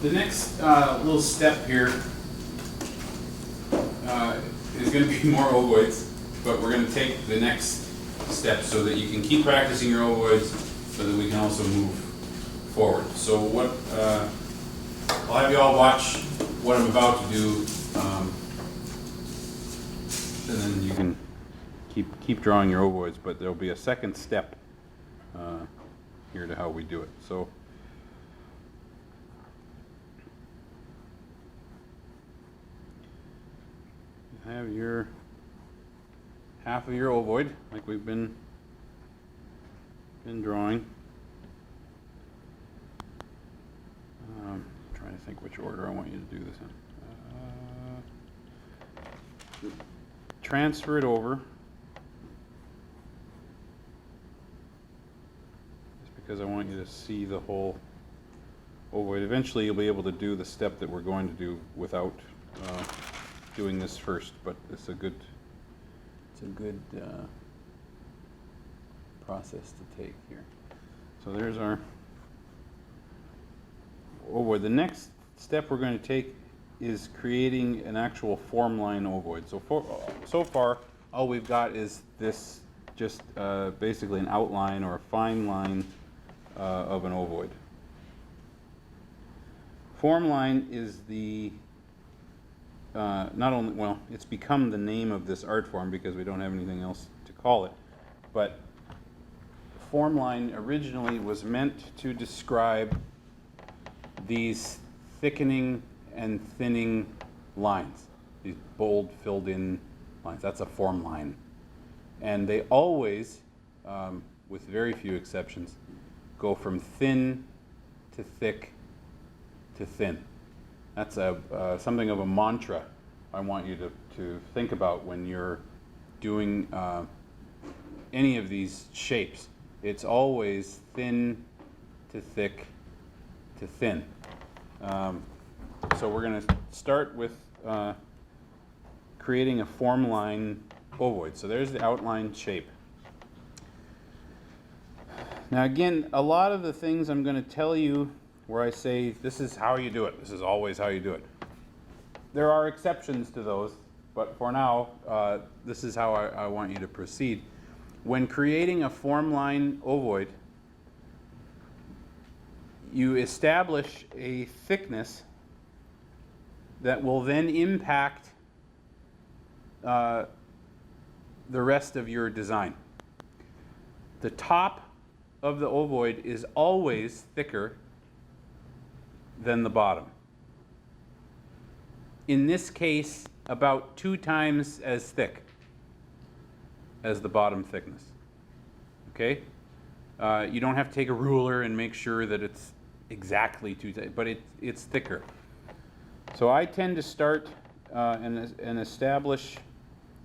The next little step here is going to be more ovoids, but we're going to take the next step so that you can keep practicing your ovoids so that we can also move forward. So what I'll have you all watch what I'm about to do, and then you can keep drawing your ovoids, but there'll be a second step here to how we do it. So you have your half of your ovoid like we've been drawing. Trying to think which order I want you to do this in. Transfer it over, just because I want you to see the whole ovoid. Eventually you'll be able to do the step that we're going to do without doing this first, but it's a good process to take here. So there's our ovoid. The next step we're going to take is creating an actual Formline ovoid. So far, all we've got is this, just basically an outline or a fine line of an ovoid. Formline is the not only, well, it's become the name of this art form because we don't have anything else to call it, but Formline originally was meant to describe these thickening and thinning lines, these bold filled in lines. That's a form line. And they always, with very few exceptions, go from thin to thick to thin. That's something of a mantra I want you to think about when you're doing any of these shapes. It's always thin to thick to thin. So we're going to start with creating a Formline ovoid. So there's the outline shape. Now again, a lot of the things I'm going to tell you where I say this is how you do it, this is always how you do it. There are exceptions to those, but for now, this is how I want you to proceed. When creating a Formline ovoid, you establish a thickness that will then impact the rest of your design. The top of the ovoid is always thicker than the bottom. In this case, about 2 times as thick as the bottom thickness. Okay? You don't have to take a ruler and make sure that it's exactly 2 times, but it's thicker. So I tend to start and establish,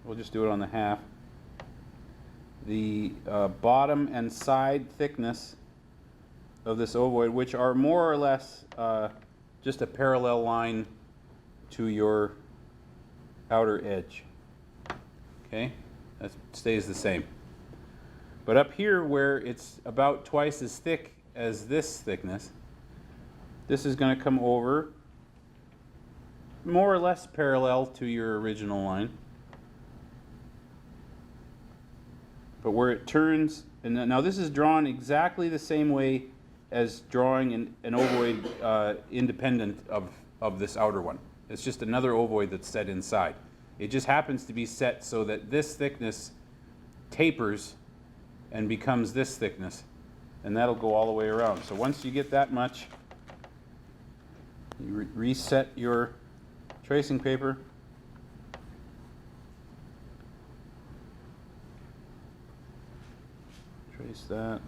we'll just do it on the half, the bottom and side thickness of this ovoid, which are more or less just a parallel line to your outer edge. Okay? That stays the same. But up here where it's about twice as thick as this thickness, this is going to come over more or less parallel to your original line. But where it turns, and now this is drawn exactly the same way as drawing an ovoid independent of this outer one. It's just another ovoid that's set inside. It just happens to be set so that this thickness tapers and becomes this thickness, and that'll go all the way around. So once you get that much, you reset your tracing paper. Trace that.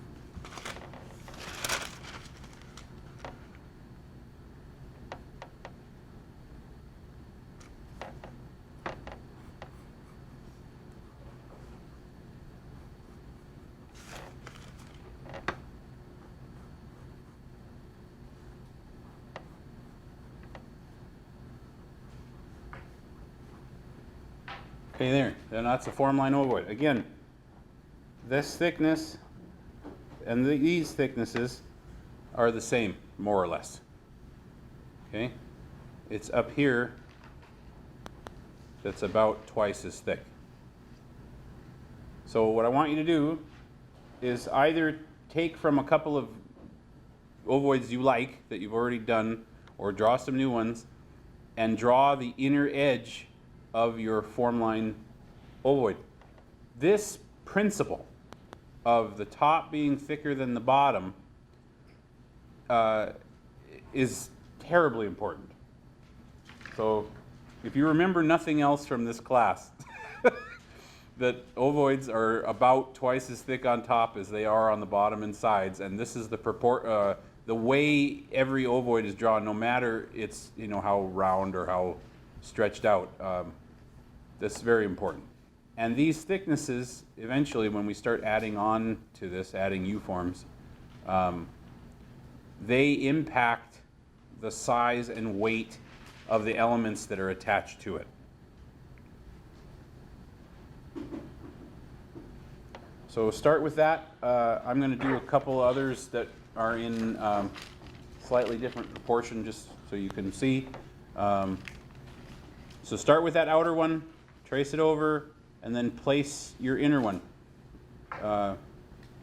Okay, there. Then that's a Formline ovoid. Again, this thickness and these thicknesses are the same, more or less. Okay? It's up here that's about twice as thick. So what I want you to do is either take from a couple of ovoids you like that you've already done, or draw some new ones, and draw the inner edge of your Formline ovoid. This principle of the top being thicker than the bottom is terribly important. So if you remember nothing else from this class, that ovoids are about twice as thick on top as they are on the bottom and sides, and this is the way every ovoid is drawn, no matter it's, you know, how round or how stretched out. That's very important. And these thicknesses, eventually, when we start adding on to this, adding U-forms, they impact the size and weight of the elements that are attached to it. So start with that. I'm going to do a couple others that are in slightly different proportion, just so you can see. So start with that outer one, trace it over, and then place your inner one.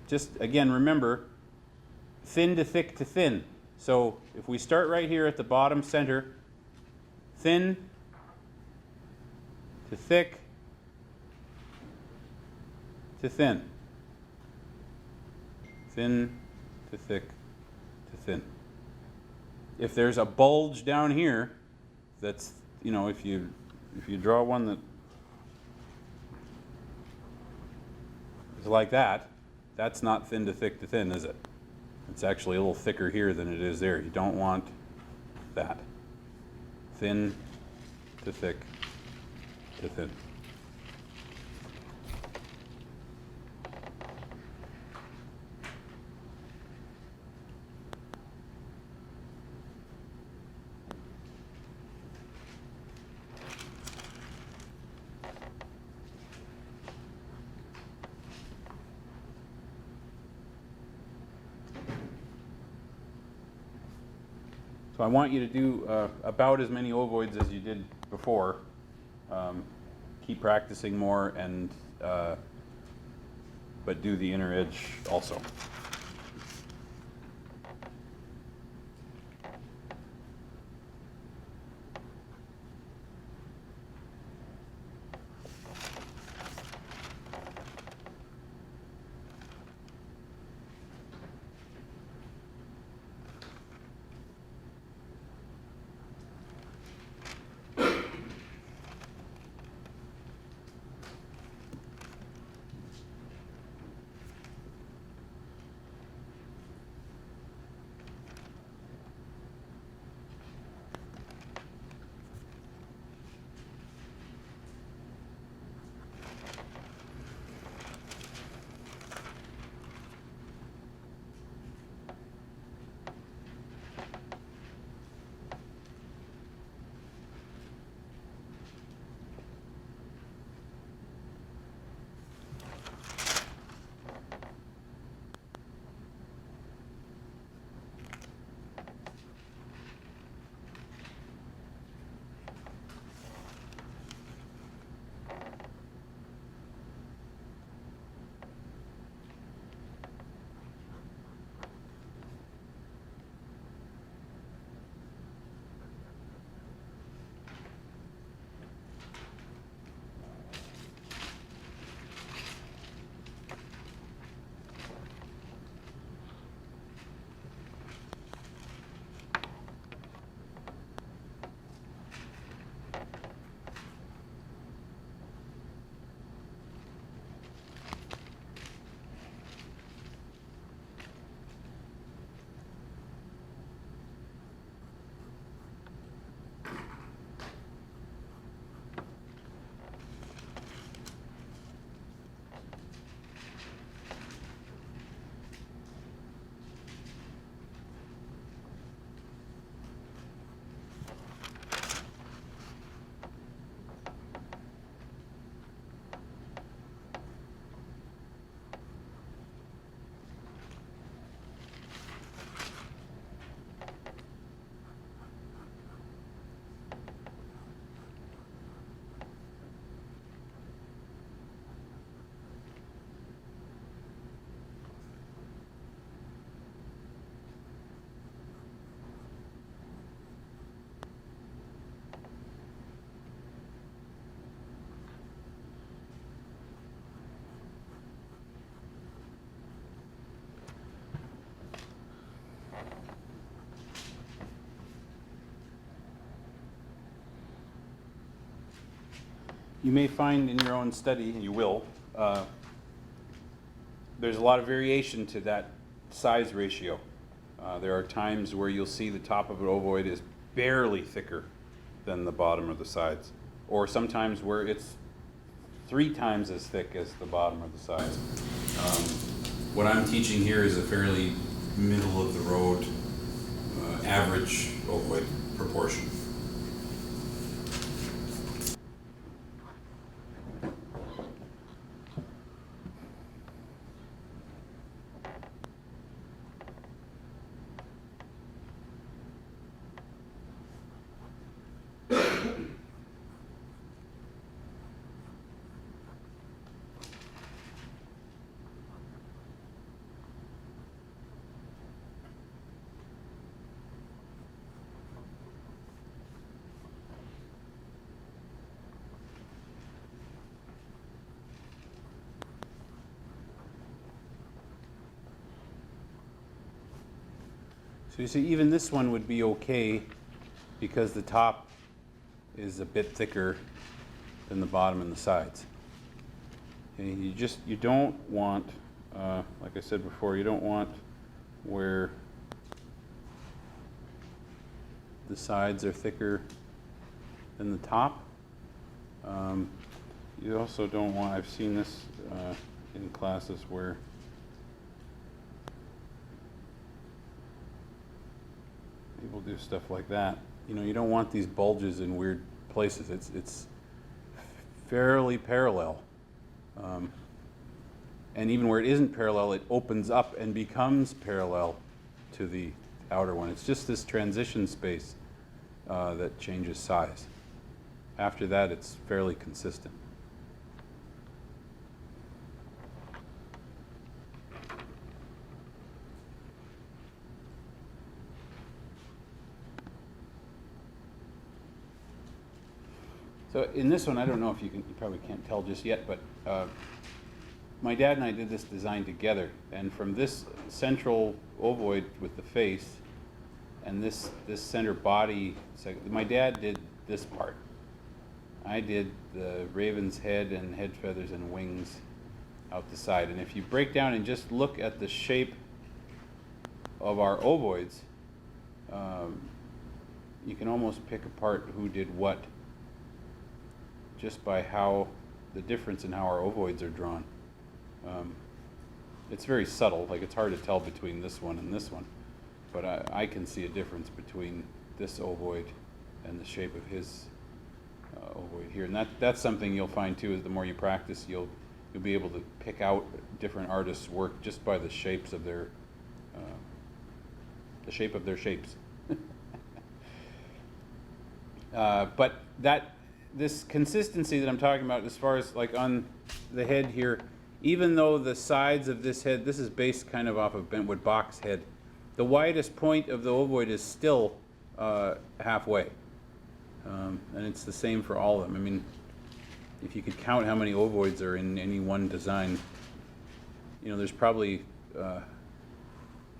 Just again, remember, thin to thick to thin. So if we start right here at the bottom center, thin to thick to thin. Thin to thick to thin. If there's a bulge down here, that's, you know, if you draw one that is like that, that's not thin to thick to thin, is it? It's actually a little thicker here than it is there. You don't want that. Thin to thick to thin. So I want you to do about as many ovoids as you did before. Keep practicing more, and but do the inner edge also. You may find in your own study, and you will, there's a lot of variation to that size ratio. There are times where you'll see the top of an ovoid is barely thicker than the bottom or the sides, or sometimes where it's 3 times as thick as the bottom or the sides. What I'm teaching here is a fairly middle of the road, average ovoid proportion. So you see, even this one would be okay because the top is a bit thicker than the bottom and the sides. Okay, you don't want, like I said before, you don't want where the sides are thicker than the top. You also don't want, I've seen this in classes where people do stuff like that. You know, you don't want these bulges in weird places. It's fairly parallel. And even where it isn't parallel, it opens up and becomes parallel to the outer one. It's just this transition space that changes size. After that, it's fairly consistent. So in this one, I don't know if you probably can't tell just yet, but my dad and I did this design together, and from this central ovoid with the face and this center body, my dad did this part. I did the raven's head and head feathers and wings out the side. And if you break down and just look at the shape of our ovoids, you can almost pick apart who did what just by how the difference in how our ovoids are drawn. It's very subtle, like it's hard to tell between this one and this one, but I can see a difference between this ovoid and the shape of his ovoid here. And that's something you'll find too, is the more you practice, you'll be able to pick out different artists' work just by the shapes of their shapes. But this consistency that I'm talking about, as far as like on the head here, even though the sides of this head, this is based kind of off of bentwood box head, the widest point of the ovoid is still halfway. And it's the same for all of them. I mean, if you could count how many ovoids are in any one design, you know, there's probably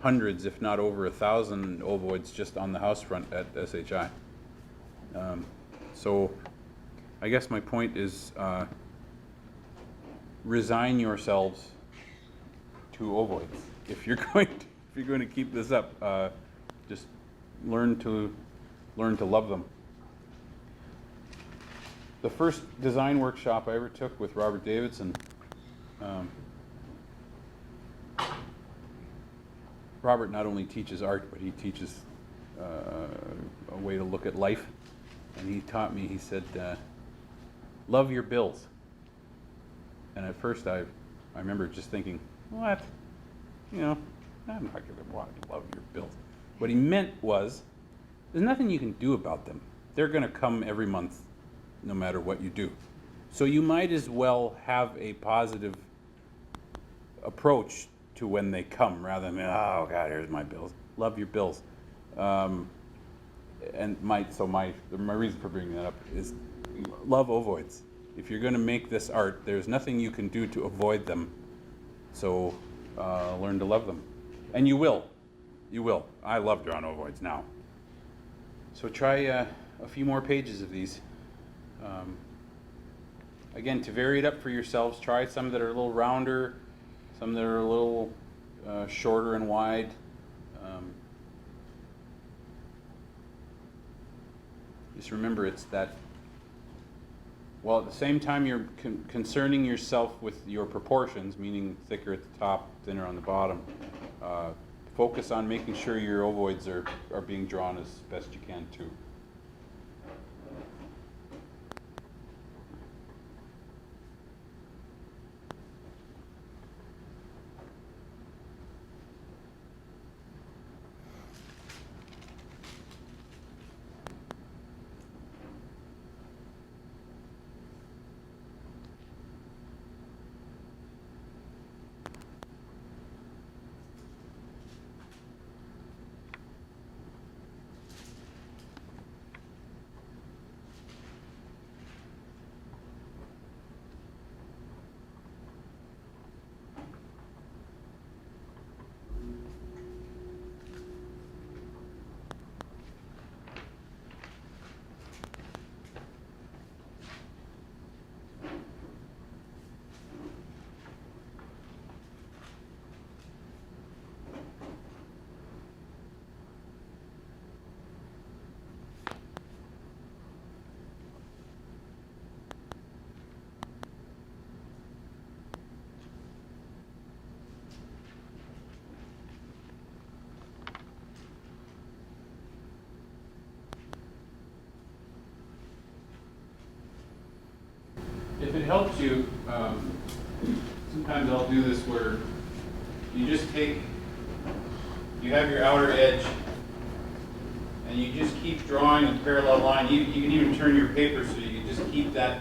hundreds, if not over 1,000 ovoids just on the house front at SHI. So I guess my point is resign yourselves to ovoids. If you're going to keep this up, just learn to love them. The first design workshop I ever took with Robert Davidson, Robert not only teaches art, but he teaches a way to look at life. And he taught me, he said, love your bills. And at first I remember just thinking, what? You know, I'm not going to want to love your bills. What he meant was, there's nothing you can do about them. They're going to come every month, no matter what you do. So you might as well have a positive approach to when they come, rather than, oh God, here's my bills. Love your bills. And my reason for bringing that up is love ovoids. If you're going to make this art, there's nothing you can do to avoid them. So learn to love them, and you will. You will. I love drawing ovoids now. So try a few more pages of these. Again, to vary it up for yourselves, try some that are a little rounder, some that are a little shorter and wide. Just remember, it's that, while at the same time you're concerning yourself with your proportions, meaning thicker at the top, thinner on the bottom, focus on making sure your ovoids are being drawn as best you can too. If it helps you, sometimes I'll do this where you just you have your outer edge, and you just keep drawing a parallel line. You can even turn your paper so you can just keep that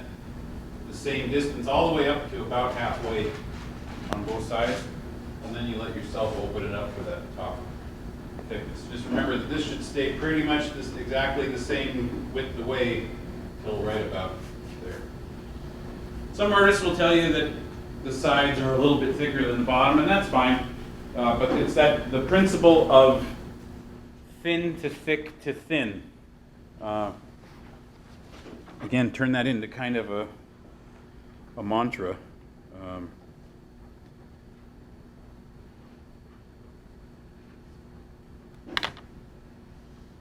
the same distance all the way up to about halfway on both sides, and then you let yourself open it up for that top thickness. Just remember that this should stay pretty much exactly the same width away till right about there. Some artists will tell you that the sides are a little bit thicker than the bottom, and that's fine. But it's the principle of thin to thick to thin. Again, turn that into kind of a mantra.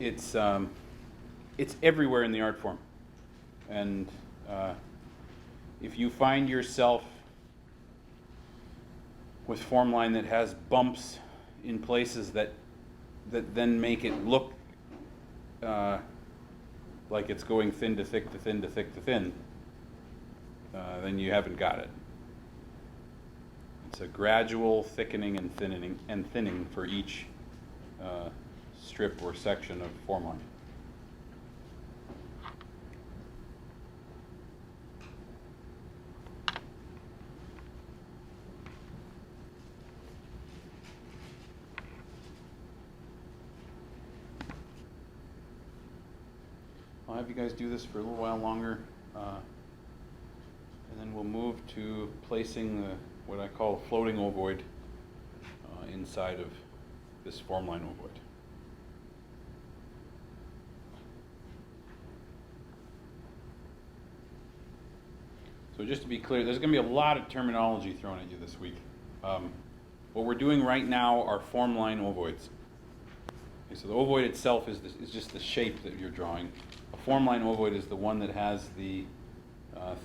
It's everywhere in the art form, and if you find yourself with Formline that has bumps in places that then make it look like it's going thin to thick to thin to thick to thin, then you haven't got it. It's a gradual thickening and thinning for each strip or section of Formline. I'll have you guys do this for a little while longer, and then we'll move to placing what I call a floating ovoid inside of this Formline ovoid. So just to be clear, there's going to be a lot of terminology thrown at you this week. What we're doing right now are Formline ovoids. Okay, so the ovoid itself is just the shape that you're drawing. A Formline ovoid is the one that has the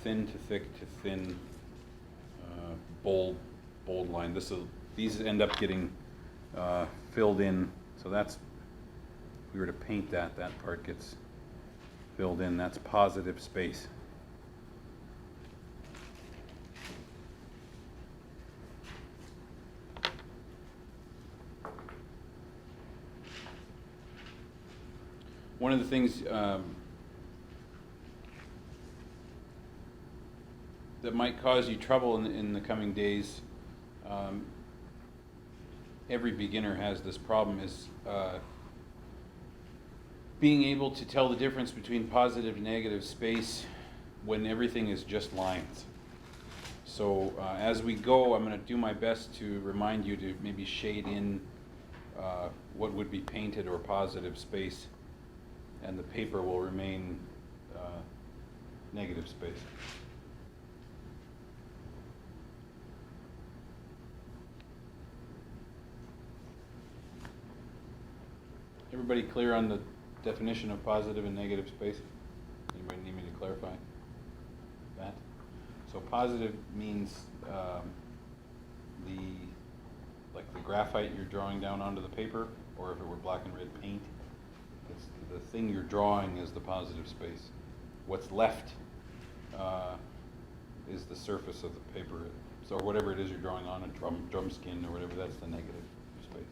thin to thick to thin bold line. These end up getting filled in. So that's, if we were to paint that part gets filled in. That's positive space. One of the things that might cause you trouble in the coming days, every beginner has this problem, is being able to tell the difference between positive and negative space when everything is just lines. So as we go, I'm going to do my best to remind you to maybe shade in what would be painted or positive space, and the paper will remain negative space. Everybody clear on the definition of positive and negative space? Anybody need me to clarify that? So positive means like the graphite you're drawing down onto the paper, or if it were black and red paint, the thing you're drawing is the positive space. What's left is the surface of the paper. So whatever it is you're drawing on, a drum skin or whatever, that's the negative space.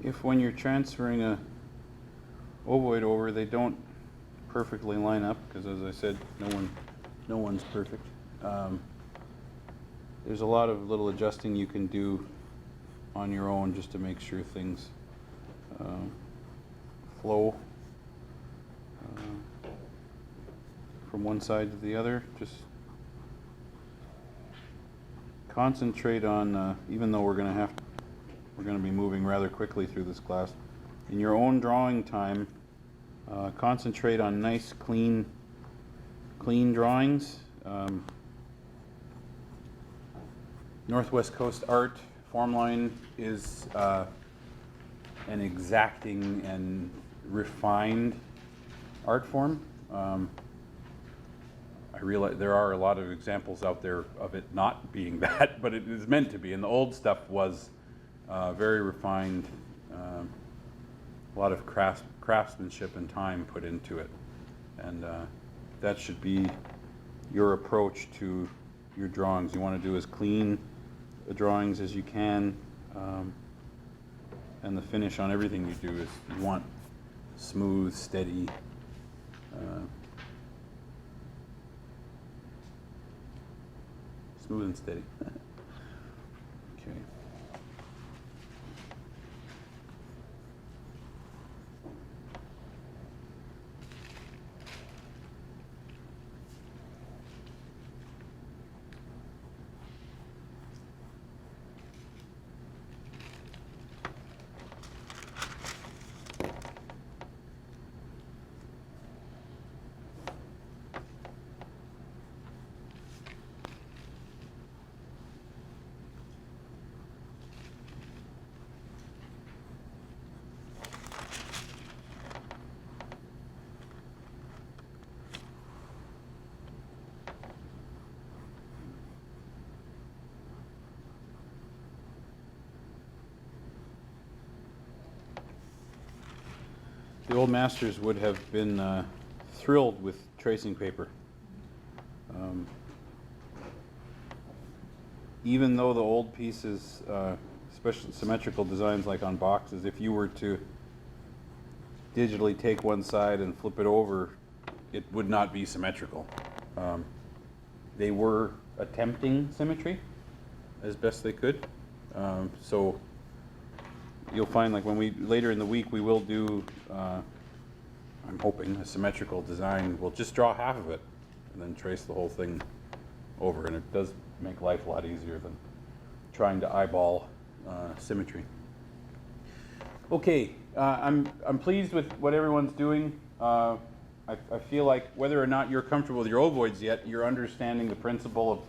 If when you're transferring a ovoid over, they don't perfectly line up, because as I said, no one's perfect. There's a lot of little adjusting you can do on your own just to make sure things flow from one side to the other. Just concentrate on, even though we're going to be moving rather quickly through this class, in your own drawing time, concentrate on nice, clean drawings. Northwest Coast Art Formline is an exacting and refined art form. I realize there are a lot of examples out there of it not being that, but it is meant to be. And the old stuff was very refined, a lot of craftsmanship and time put into it. And that should be your approach to your drawings. You want to do as clean drawings as you can, and the finish on everything you do is you want smooth, steady, smooth and steady. Okay. The old masters would have been thrilled with tracing paper. Even though the old pieces, especially symmetrical designs like on boxes, if you were to digitally take one side and flip it over, it would not be symmetrical. They were attempting symmetry as best they could. So you'll find, like, when we later in the week we will do, I'm hoping, a symmetrical design. We'll just draw half of it and then trace the whole thing over, and it does make life a lot easier than trying to eyeball symmetry. Okay, I'm pleased with what everyone's doing. I feel like whether or not you're comfortable with your ovoids yet, you're understanding the principle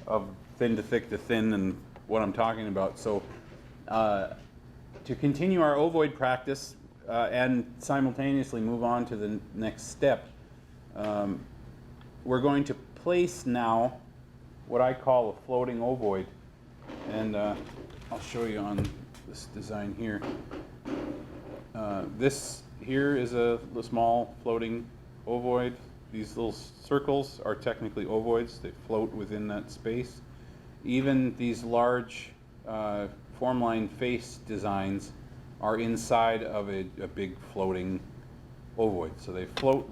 of thin to thick to thin and what I'm talking about. So to continue our ovoid practice, and simultaneously move on to the next step. We're going to place now what I call a floating ovoid, and I'll show you on this design here. This here is a small floating ovoid. These little circles are technically ovoids. They float within that space. Even these large Formline face designs are inside of a big floating ovoid. So they float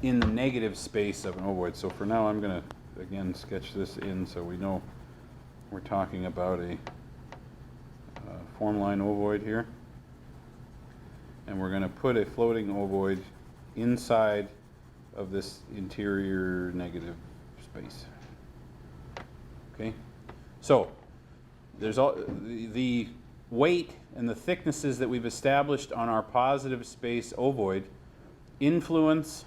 in the negative space of an ovoid. So for now I'm going to again sketch this in so we know we're talking about a Formline ovoid here. And we're going to put a floating ovoid inside of this interior negative space. Okay, so there's all the weight and the thicknesses that we've established on our positive space ovoid influence,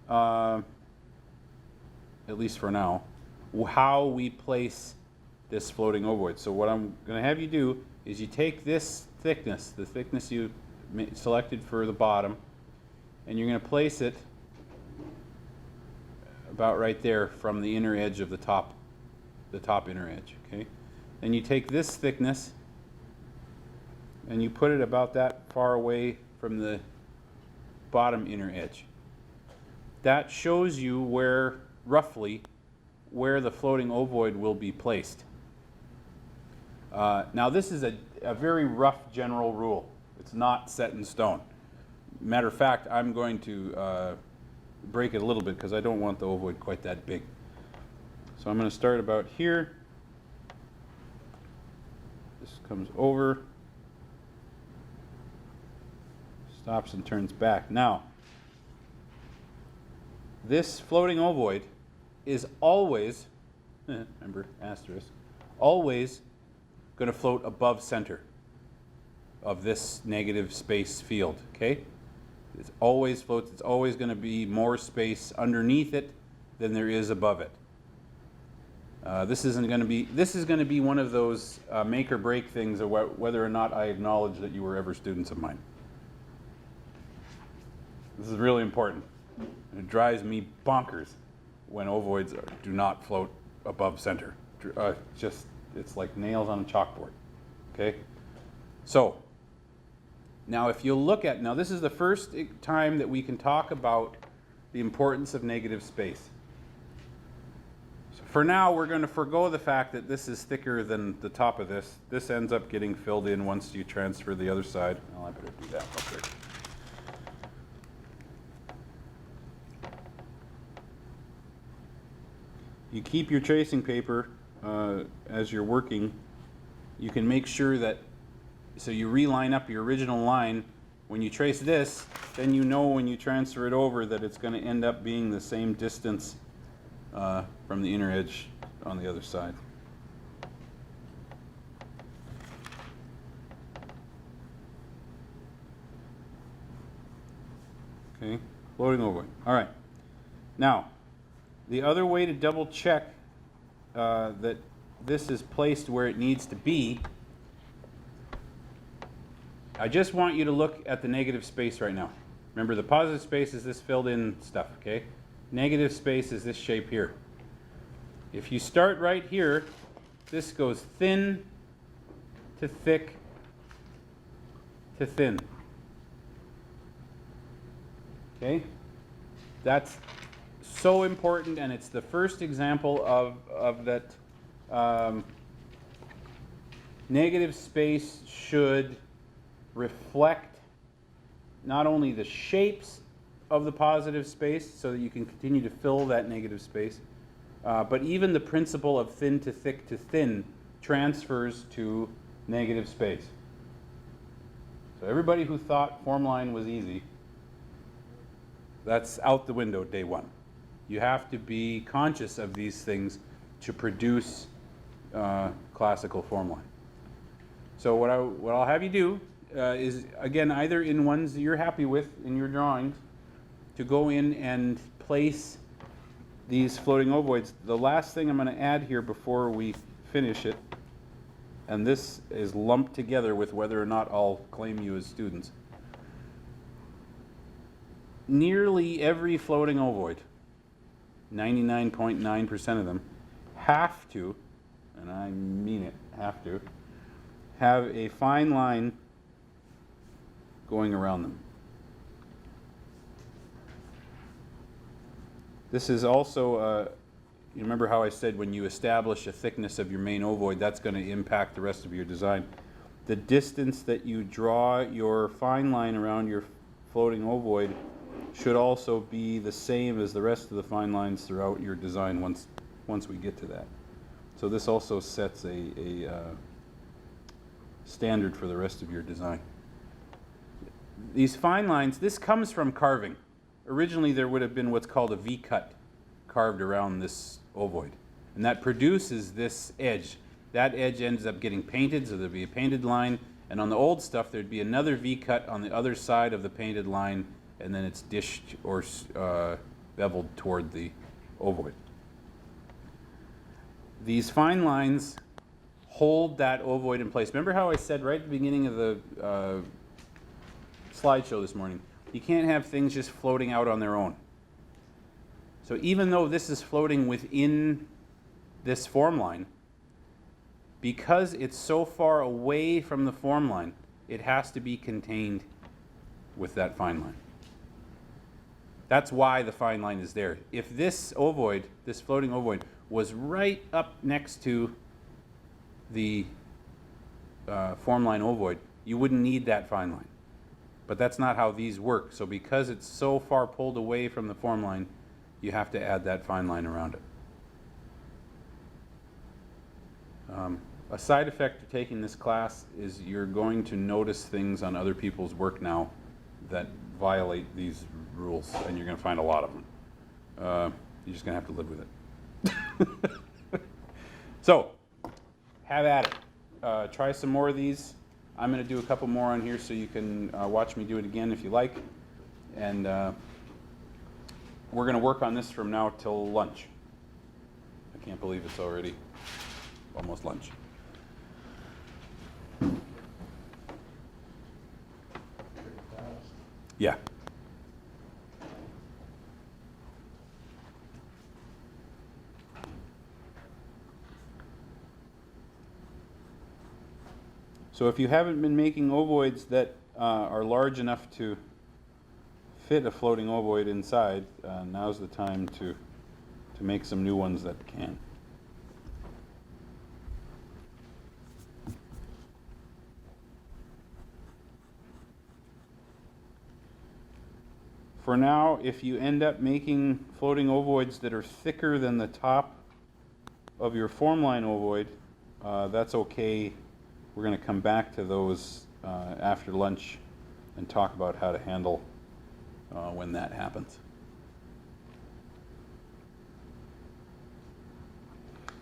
at least for now, how we place this floating ovoid. So what I'm going to have you do is you take this thickness, the thickness you selected for the bottom, and you're going to place it about right there from the inner edge of the top inner edge. Okay, then you take this thickness and you put it about that far away from the bottom inner edge. That shows you where, roughly, where the floating ovoid will be placed. Now this is a very rough general rule. It's not set in stone. Matter of fact, I'm going to break it a little bit because I don't want the ovoid quite that big. So I'm going to start about here. This comes over, stops and turns back. Now, this floating ovoid is always, remember, asterisk, always going to float above center of this negative space field, okay? It always floats. It's always going to be more space underneath it than there is above it. This is going to be one of those make or break things of whether or not I acknowledge that you were ever students of mine. This is really important. It drives me bonkers when ovoids do not float above center. It's like nails on a chalkboard. Okay? So, now if you look at, now this is the first time that we can talk about the importance of negative space. So for now, we're going to forego the fact that this is thicker than the top of this. This ends up getting filled in once you transfer the other side. Well, I better do that real quick. You keep your tracing paper as you're working. You can make sure that, so you reline up your original line. When you trace this, then you know when you transfer it over that it's going to end up being the same distance from the inner edge on the other side. Okay, floating ovoid. All right. Now, the other way to double check that this is placed where it needs to be, I just want you to look at the negative space right now. Remember, the positive space is this filled in stuff, okay? Negative space is this shape here. If you start right here, this goes thin to thick to thin. Okay? That's so important, and it's the first example of that negative space should reflect not only the shapes of the positive space so that you can continue to fill that negative space, but even the principle of thin to thin transfers to negative space. So everybody who thought Formline was easy, that's out the window day one. You have to be conscious of these things to produce classical Formline. So what I'll have you do is, again, either in ones that you're happy with in your drawings, to go in and place these floating ovoids. The last thing I'm going to add here before we finish it and this is lumped together with whether or not I'll claim you as students. Nearly every floating ovoid, 99.9% of them, have to, and I mean it, have to, have a fine line going around them. This is also, you remember how I said when you establish a thickness of your main ovoid, that's going to impact the rest of your design. The distance that you draw your fine line around your floating ovoid should also be the same as the rest of the fine lines throughout your design once we get to that. So this also sets a standard for the rest of your design. These fine lines, this comes from carving. Originally there would have been what's called a V-cut carved around this ovoid, and that produces this edge. That edge ends up getting painted, so there'd be a painted line, and on the old stuff there'd be another V-cut on the other side of the painted line, and then it's dished or beveled toward the ovoid. These fine lines hold that ovoid in place. Remember how I said right at the beginning of the slideshow this morning, you can't have things just floating out on their own. So even though this is floating within this form line, because it's so far away from the form line, it has to be contained with that fine line. That's why the fine line is there. If this ovoid, this floating ovoid, was right up next to the form line ovoid, you wouldn't need that fine line. But that's not how these work. So because it's so far pulled away from the form line, you have to add that fine line around it. A side effect of taking this class is you're going to notice things on other people's work now that violate these rules, and you're going to find a lot of them. You're just going to have to live with it. So, have at it. Try some more of these. I'm going to do a couple more on here so you can watch me do it again if you like. And we're going to work on this from now till lunch. I can't believe it's already almost lunch. Yeah. So if you haven't been making ovoids that are large enough to fit a floating ovoid inside, now's the time to make some new ones that can. For now, if you end up making floating ovoids that are thicker than the top of your formline ovoid, that's okay. We're going to come back to those after lunch and talk about how to handle when that happens.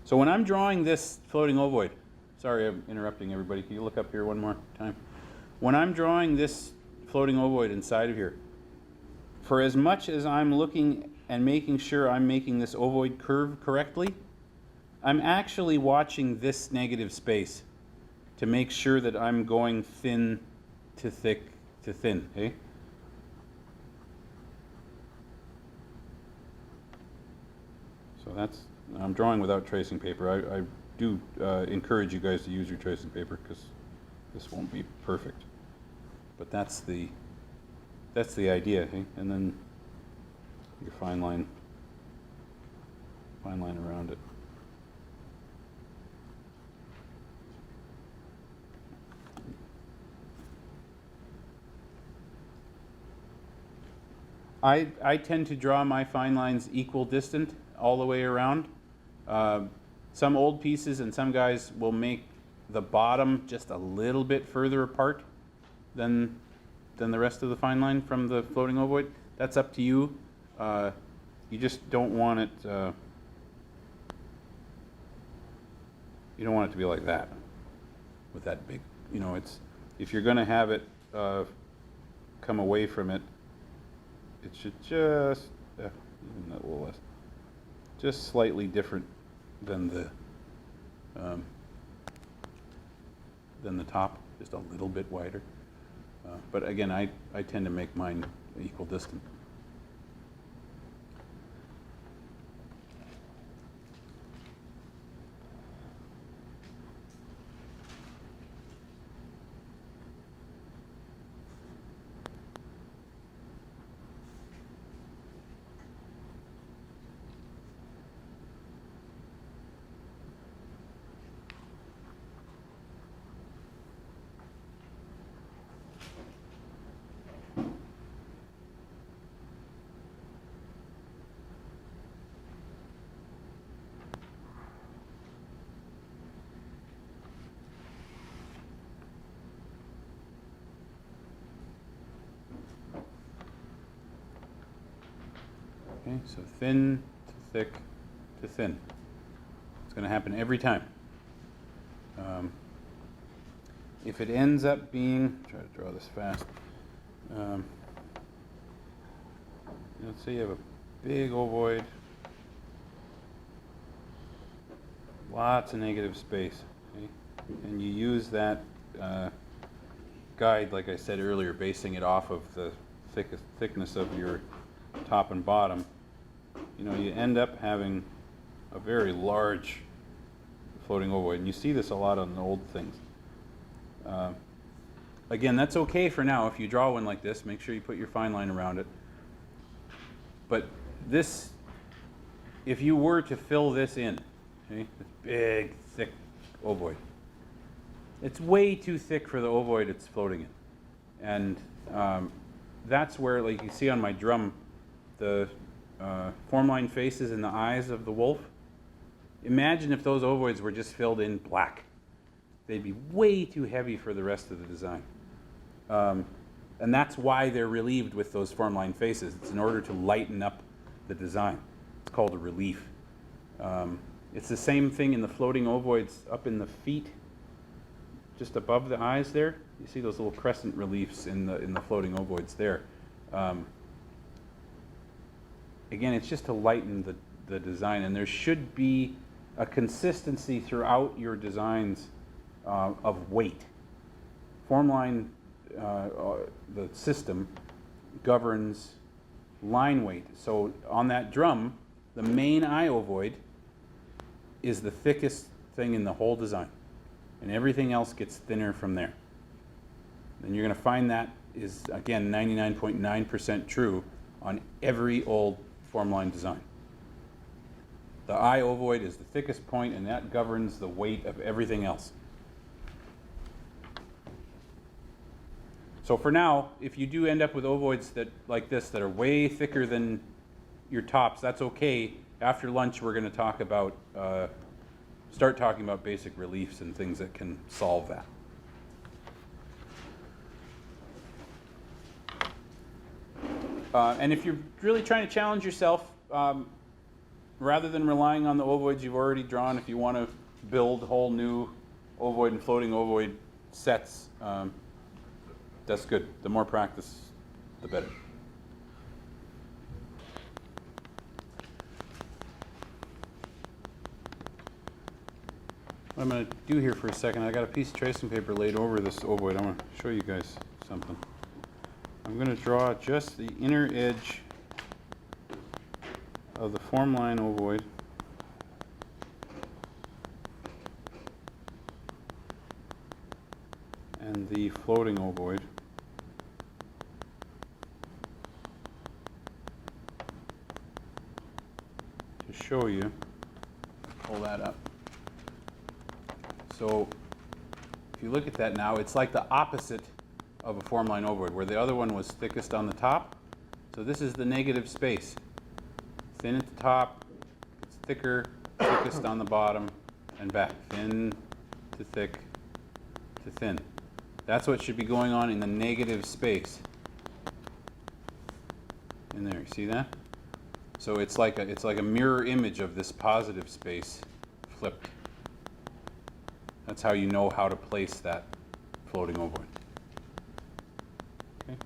So when I'm drawing this floating ovoid, sorry I'm interrupting everybody, can you look up here one more time? When I'm drawing this floating ovoid inside of here, for as much as I'm looking and making sure I'm making this ovoid curve correctly, I'm actually watching this negative space to make sure that I'm going thin to thick to thin, okay? So that's, I'm drawing without tracing paper. I do encourage you guys to use your tracing paper because this won't be perfect. But that's the idea, okay? And then your fine line around it. I tend to draw my fine lines equal distant all the way around. Some old pieces and some guys will make the bottom just a little bit further apart than the rest of the fine line from the floating ovoid. That's up to you. You just don't want it. You don't want it to be like that, with that big. You know, it's if you're going to have it come away from it, it should just even a little less, just slightly different than than the top, just a little bit wider. But again, I tend to make mine equal distant. Okay, so thin to thick to thin. It's going to happen every time. If it ends up being, try to draw this fast. Let's say you have a big ovoid, lots of negative space, okay? And you use that guide, like I said earlier, basing it off of the thickness of your top and bottom. You know, you end up having a very large floating ovoid, and you see this a lot on the old things. Again, that's okay for now. If you draw one like this, make sure you put your fine line around it. But this, if you were to fill this in, okay, this big, thick ovoid, it's way too thick for the ovoid it's floating in. And that's where, like you see on my drum, the Formline faces and the eyes of the wolf. Imagine if those ovoids were just filled in black. They'd be way too heavy for the rest of the design. And that's why they're relieved with those Formline faces. It's in order to lighten up the design. It's called a relief. It's the same thing in the floating ovoids up in the feet, just above the eyes there. You see those little crescent reliefs in the floating ovoids there. Again, it's just to lighten the design, and there should be a consistency throughout your designs of weight. Formline, the system, governs line weight. So on that drum, the main eye ovoid is the thickest thing in the whole design, and everything else gets thinner from there. And you're going to find that is, again, 99.9% true on every old Formline design. The eye ovoid is the thickest point, and that governs the weight of everything else. So for now, if you do end up with ovoids that, like this, that are way thicker than your tops, that's okay. After lunch, we're going to talk about, start talking about basic reliefs and things that can solve that. And if you're really trying to challenge yourself, rather than relying on the ovoids you've already drawn, if you want to build whole new ovoid and floating ovoid sets, that's good. The more practice, the better. What I'm going to do here for a second, I got a piece of tracing paper laid over this ovoid. I'm going to show you guys something. I'm going to draw just the inner edge of the Formline ovoid. And the floating ovoid. To show you, pull that up. So if you look at that now, it's like the opposite of a Formline ovoid, where the other one was thickest on the top. So this is the negative space. Thin at the top, it's thicker, thickest on the bottom, and back. Thin to thick to thin. That's what should be going on in the negative space. In there, you see that? So it's like a mirror image of this positive space flipped. That's how you know how to place that floating ovoid. Okay.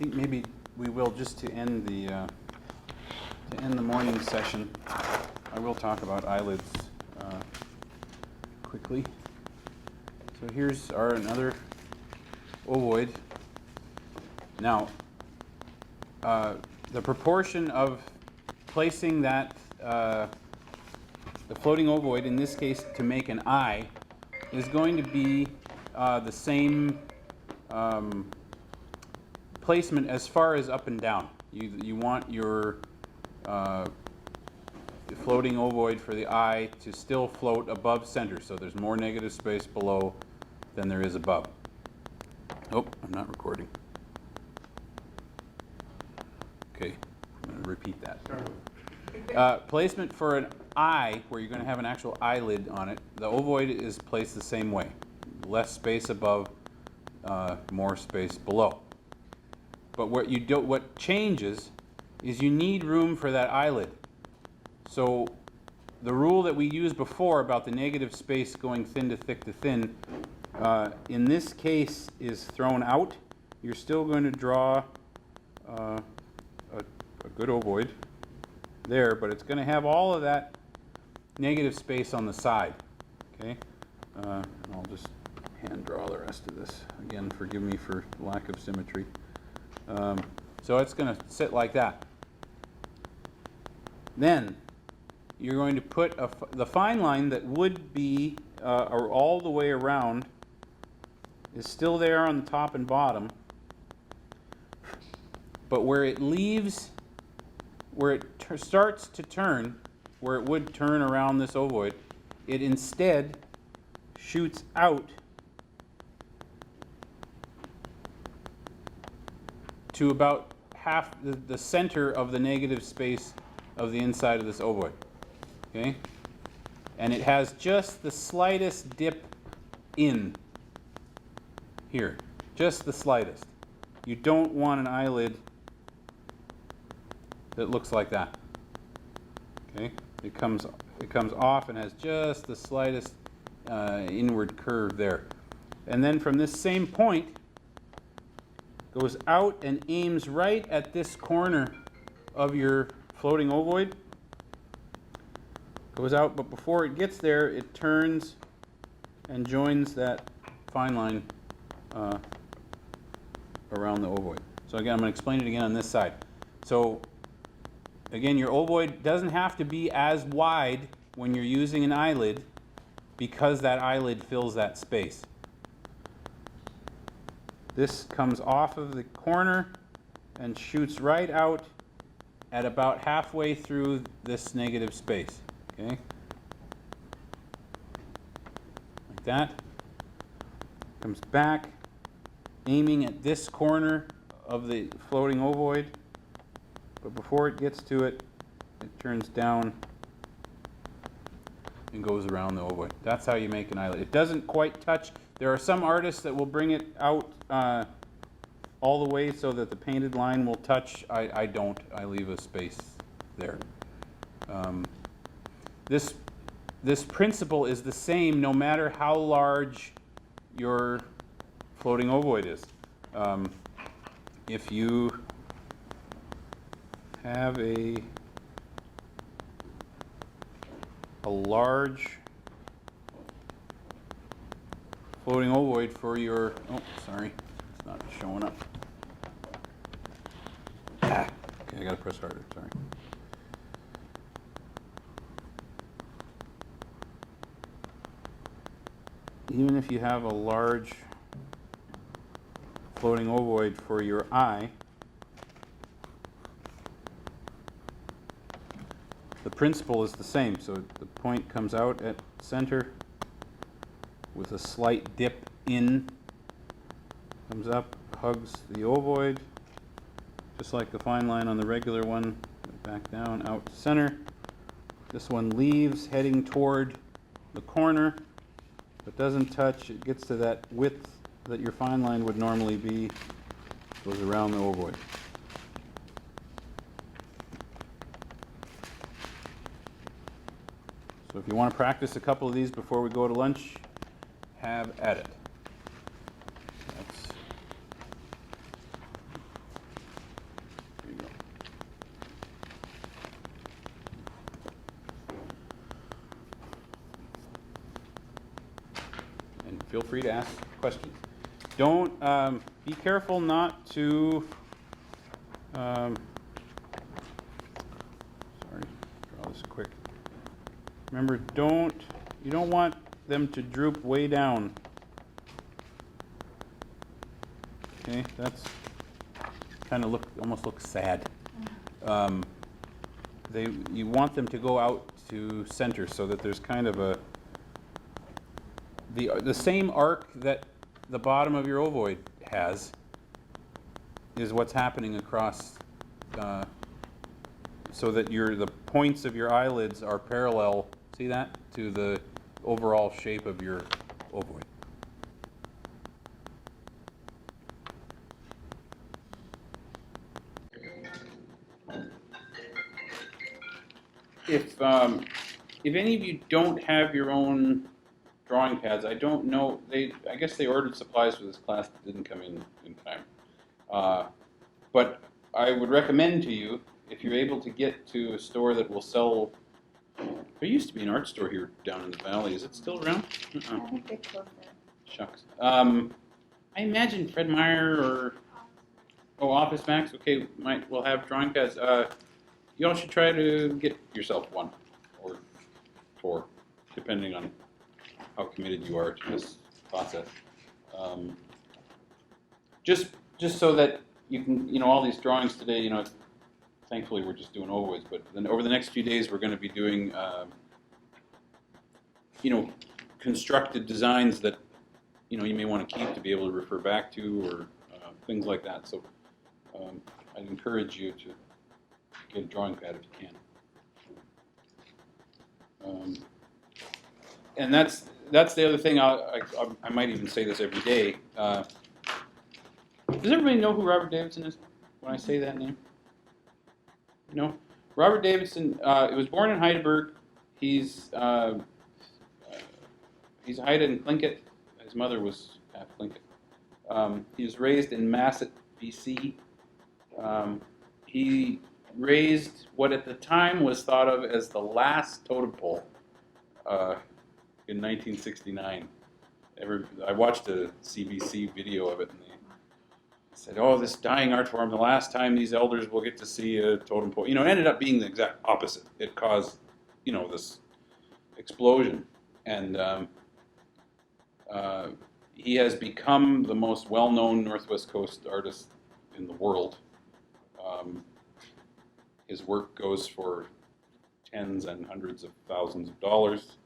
think maybe we will, just to end the morning session. I will talk about eyelids quickly. So here's another ovoid. Now, the proportion of placing that the floating ovoid, in this case to make an eye, is going to be the same placement as far as up and down. You want your floating ovoid for the eye to still float above center, so there's more negative space below than there is above. Oh, I'm not recording. Okay, I'm going to repeat that. Placement for an eye, where you're going to have an actual eyelid on it, the ovoid is placed the same way. Less space above, more space below. But what changes is you need room for that eyelid. So the rule that we used before about the negative space going thin to thick to thin, in this case is thrown out. You're still going to draw a good ovoid there, but it's going to have all of that negative space on the side. Okay, I'll just hand draw the rest of this. Again, forgive me for lack of symmetry. So it's going to sit like that. Then you're going to put the fine line that would be all the way around is still there on the top and bottom, but where it leaves, where it starts to turn, where it would turn around this ovoid, it instead shoots out to about half the center of the negative space of the inside of this ovoid. Okay? And it has just the slightest dip in here. Just the slightest. You don't want an eyelid that looks like that. Okay? It comes off and has just the slightest inward curve there. And then from this same point, goes out and aims right at this corner of your floating ovoid. Goes out, but before it gets there, it turns and joins that fine line around the ovoid. So again, I'm going to explain it again on this side. So again, your ovoid doesn't have to be as wide when you're using an eyelid, because that eyelid fills that space. This comes off of the corner and shoots right out at about halfway through this negative space. Okay? Like that. Comes back, aiming at this corner of the floating ovoid, but before it gets to it, it turns down and goes around the ovoid. That's how you make an eyelid. It doesn't quite touch. There are some artists that will bring it out all the way so that the painted line will touch. I don't. I leave a space there. This principle is the same no matter how large your floating ovoid is. If you have a large floating ovoid for your, oh, sorry, it's not showing up. Okay, I gotta press harder, sorry. Even if you have a large floating ovoid for your eye, the principle is the same. So the point comes out at center with a slight dip in, comes up, hugs the ovoid, just like the fine line on the regular one, back down, out to center. This one leaves, heading toward the corner, but doesn't touch. It gets to that width that your fine line would normally be, goes around the ovoid. So if you want to practice a couple of these before we go to lunch, have at it. feel free to ask questions. Don't, be careful not to, sorry, draw this quick. Remember, you don't want them to droop way down. Okay, that's kind of almost looks sad. You want them to go out to center so that there's kind of the same arc that the bottom of your ovoid has is what's happening across, so that the points of your eyelids are parallel, see that, to the overall shape of your ovoid. If any of you don't have your own drawing pads, I don't know. I guess they ordered supplies for this class that didn't come in time. But I would recommend to you, if you're able to get to a store that will sell. There used to be an art store here down in the valley. Is it still around? I think they closed it. Shucks. I imagine Fred Meyer or Office Max. Okay, we'll have drawing pads. You all should try to get yourself one or 4, depending on how committed you are to this process. Just so that you can, all these drawings today, thankfully we're just doing ovoids, but then over the next few days we're going to be doing, constructed designs that, you may want to keep to be able to refer back to or things like that. So I'd encourage you to get a drawing pad if you can. And that's the other thing. I might even say this every day. Does everybody know who Robert Davidson is when I say that name? No? Robert Davidson, he was born in Heidelberg. He's a Haida and Tlingit. His mother was half Tlingit. He was raised in Masset, BC. He raised what at the time was thought of as the last totem pole in 1969. I watched a CBC video of it, and they said, "Oh, this dying art form, the last time these elders will get to see a totem pole." It ended up being the exact opposite. It caused, this explosion, and he has become the most well-known Northwest Coast artist in the world. His work goes for tens and hundreds of thousands of dollars.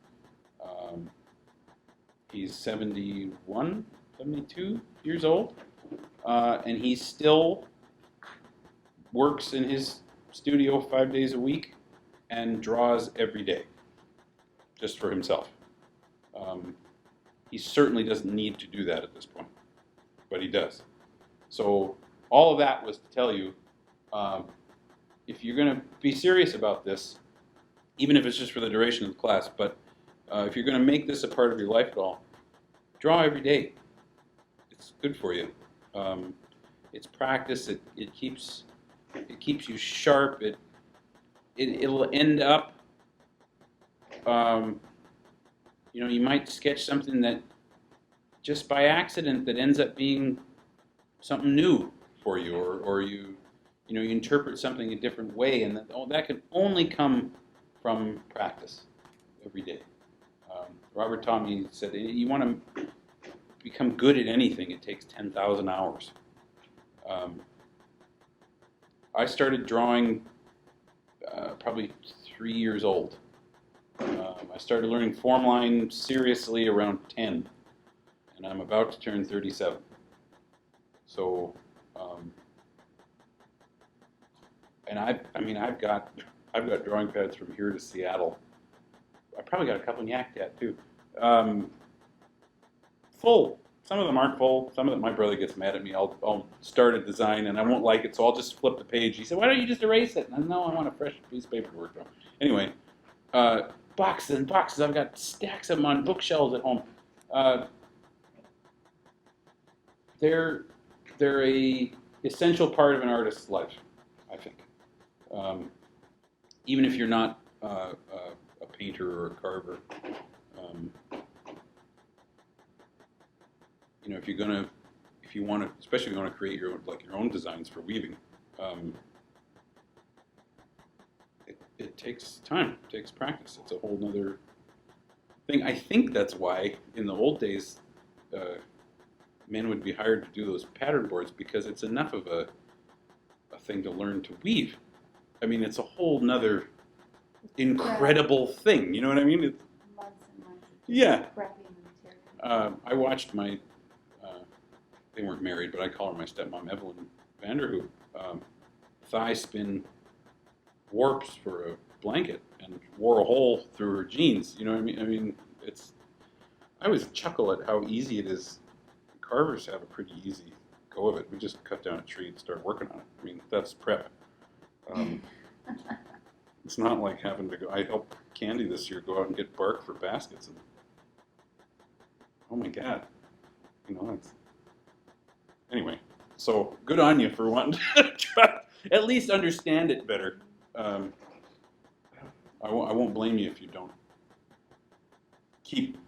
He's 71, 72 years old, and he still works in his studio 5 days a week and draws every day, just for himself. He certainly doesn't need to do that at this point, but he does. So all of that was to tell you, if you're going to be serious about this, even if it's just for the duration of the class, but if you're going to make this a part of your life at all, draw every day. It's good for you. It's practice. It keeps you sharp. It'll end up. You might sketch something that just by accident that ends up being something new for you, or you interpret something a different way, and that can only come from practice every day. Robert Tommy said, you want to become good at anything, it takes 10,000 hours. I started drawing probably 3 years old. I started learning Formline seriously around 10, and I'm about to turn 37. So, and I've got drawing pads from here to Seattle. I probably got a couple in Yaktat too. Full. Some of them aren't full. Some of them, my brother gets mad at me. I'll start a design and I won't like it, so I'll just flip the page. He said, "Why don't you just erase it?" And no, I want a fresh piece of paper to work on. Anyway, boxes and boxes. I've got stacks of them on bookshelves at home. They're a essential part of an artist's life, I think. Even if you're not a painter or a carver. you know, if you want to, especially if you want to create your own designs for weaving, it takes time, it takes practice. It's a whole nother thing. I think that's why in the old days, men would be hired to do those pattern boards, because it's enough of a thing to learn to weave. I mean, it's a whole nother incredible thing. You know what I mean? It's, months and months of yeah. prepping the material. I watched my, they weren't married, but I call her my stepmom, Evelyn Vanderhoop, thigh spin warps for a blanket and wore a hole through her jeans. You know what I mean? I mean, I always chuckle at how easy it is. Carvers have a pretty easy go of it. We just cut down a tree and start working on it. I mean, that's prep. It's not like having to go. I helped Candy this year go out and get bark for baskets, and oh my God, you know, it's anyway. So good on you for wanting to try, at least understand it better. I won't blame you if you don't keep,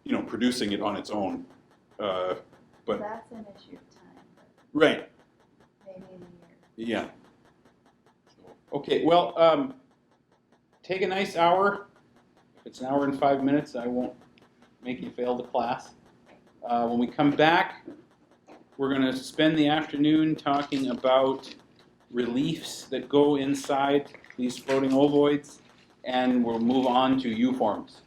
you know, producing it on its own. But that's an issue of time. Right. Maybe in a year. Yeah. So, okay. Well, take a nice hour. If it's an hour and 5 minutes, I won't make you fail the class. When we come back, we're going to spend the afternoon talking about reliefs that go inside these floating ovoids, and we'll move on to U-forms.